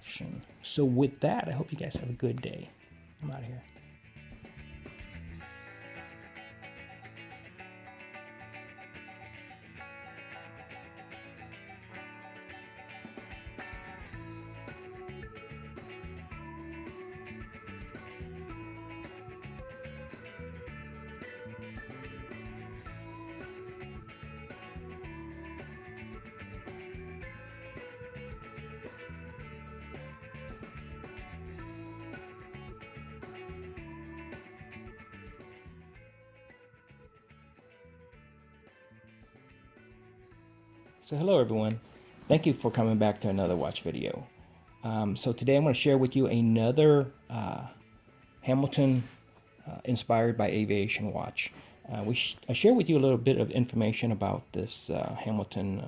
action. So with that, I hope you guys have a good day. I'm out of here. So hello everyone, thank you for coming back to another watch video. So today I'm going to share with you another Hamilton inspired by aviation watch. I share with you a little bit of information about this Hamilton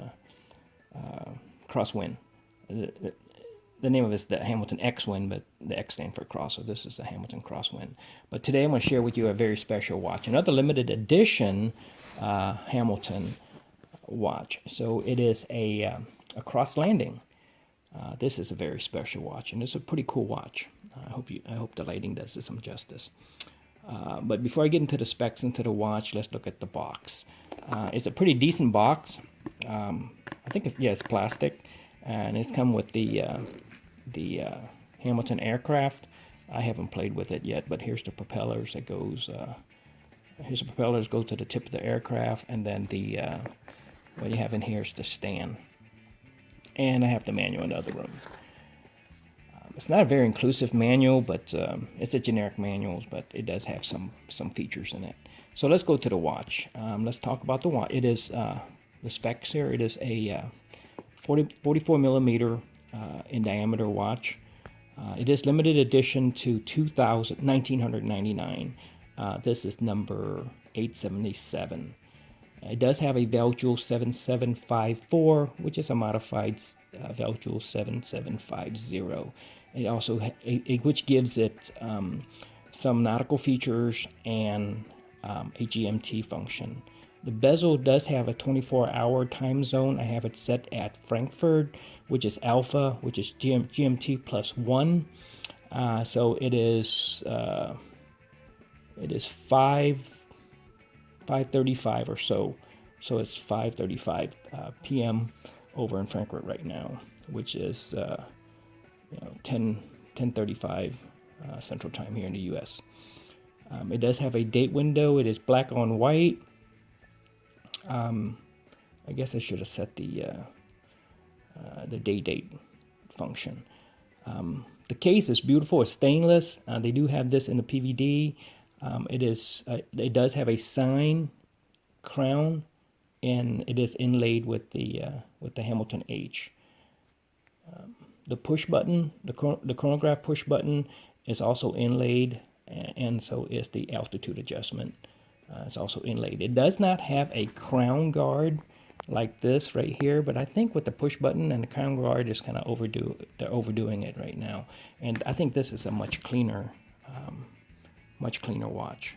crosswind. The name of it is the Hamilton X-Wind, but the X stands for cross, so this is the Hamilton crosswind. But today I'm going to share with you a very special watch, another limited edition Hamilton watch. So it is a cross-landing. This is a very special watch, and it's a pretty cool watch. I hope the lighting does it some justice. But before I get into the specs into the watch, let's look at the box. It's a pretty decent box. I think it's plastic, and it's come with the Hamilton aircraft. I haven't played with it yet, but here's the propellers that goes. Here's the propellers go to the tip of the aircraft, and then the what you have in here is the stand. And I have the manual in the other room. It's not a very inclusive manual, but it's a generic manual, but it does have some features in it. So let's go to the watch. Let's talk about the watch. It is the specs here. It is a 44 millimeter in diameter watch. It is limited edition to 1999. This is number 877. It does have a Veljoule 7754, which is a modified Veljoule 7750. It also, which gives it some nautical features and a GMT function. The bezel does have a 24-hour time zone. I have it set at Frankfurt, which is alpha, which is GMT +1. So it is 5:35 or so. So it's 5:35 p.m. over in Frankfurt right now, which is 10:35 Central Time here in the U.S. It does have a date window. It is black on white. I guess I should have set the date function. The case is beautiful. It's stainless. They do have this in the PVD. It does have a sign crown, and it is inlaid with the Hamilton H. The push button, the chronograph push button, is also inlaid, and so is the altitude adjustment. It's also inlaid. It does not have a crown guard like this right here, but I think with the push button and the crown guard is kind of they're overdoing it right now. And I think this is a much cleaner watch,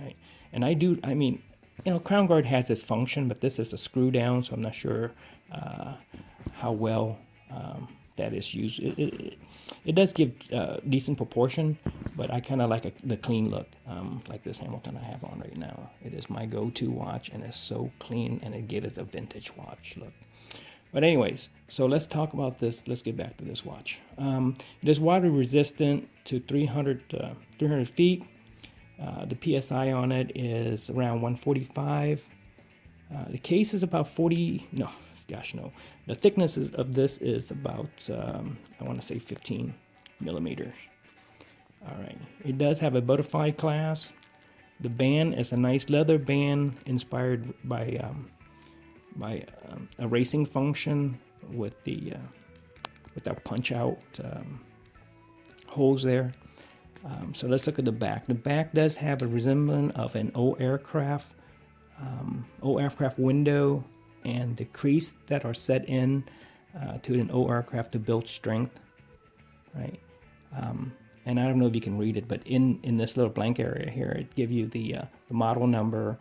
right? And I mean, crown guard has its function, but this is a screw down, so I'm not sure how well that is used. It does give decent proportion, but I kind of like the clean look, like this Hamilton I have on right now. It is my go-to watch, and it's so clean, and it gives a vintage watch look. But anyways, so let's talk about this. Let's get back to this watch. It is water resistant to 300 feet. The PSI on it is around 145. The case is about 40. No. The thickness of this is about, I want to say 15 millimeters. All right. It does have a butterfly clasp. The band is a nice leather band inspired by a racing function with that punch-out holes there. So let's look at the back. The back does have a resemblance of an old aircraft window, and the crease that are set in to an old aircraft to build strength, right? And I don't know if you can read it, but in this little blank area here, it gives you the model number,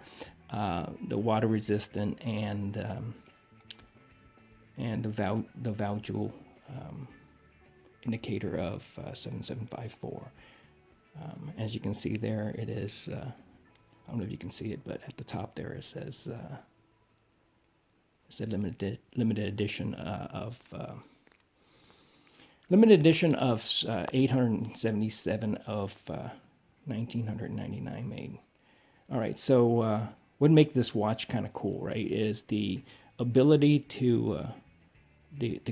the water resistant, and the Veljoule indicator of 7754. As you can see there, it is, I don't know if you can see it, but at the top there it says it's a limited edition of 877 of 1999 made. All right, so what make this watch kind of cool, right, is the ability to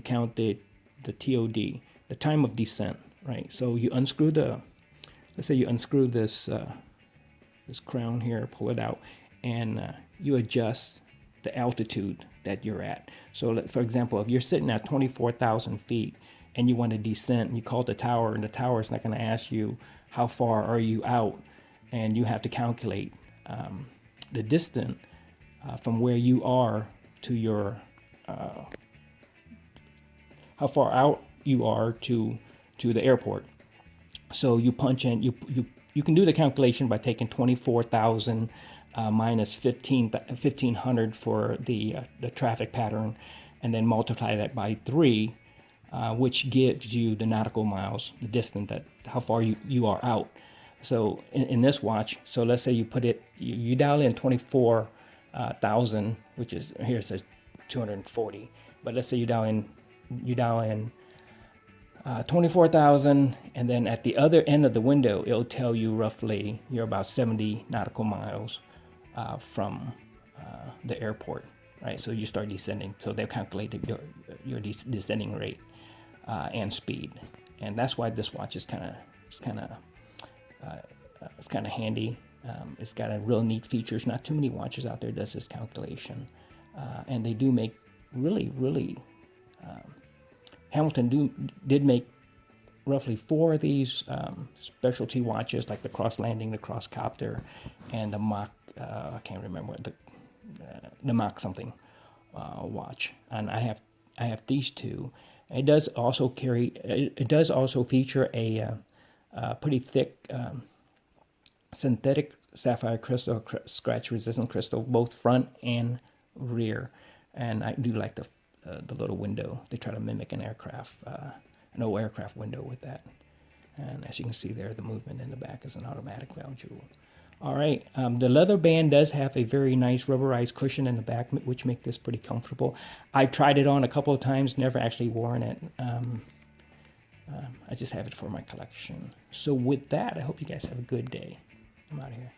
count the TOD, the time of descent, right? So you unscrew let's say you unscrew this this crown here, pull it out, and you adjust the altitude that you're at. So for example, if you're sitting at 24,000 feet and you want to descend, you call the tower, and the tower is not going to ask you how far are you out, and you have to calculate the distance from where you are to your how far out you are to the airport. So you punch in, you can do the calculation by taking 24,000 minus 1,500 for the traffic pattern, and then multiply that by 3, which gives you the nautical miles, the distance, that how far you are out. So in this watch, so let's say you put it, you dial in 24,000, which is, here it says 240, but let's say you dial in 24,000, and then at the other end of the window, it'll tell you roughly you're about 70 nautical miles from the airport, right? So you start descending. So they've calculated your descending rate and speed, and that's why this watch is kind of handy. It's got a real neat features. Not too many watches out there does this calculation, and they do make really. Hamilton did make roughly 4 of these specialty watches, like the Cross-Landing, the Cross-Copter, and the Mach. I can't remember the Mach something watch. And I have these 2. It does also feature a pretty thick synthetic sapphire crystal, scratch-resistant crystal, both front and rear. And I do like the little window. They try to mimic an old aircraft window with that. And as you can see there, the movement in the back is an automatic valve jewel. All right, the leather band does have a very nice rubberized cushion in the back, which make this pretty comfortable. I've tried it on a couple of times, never actually worn it. I just have it for my collection. So with that, I hope you guys have a good day. I'm out of here.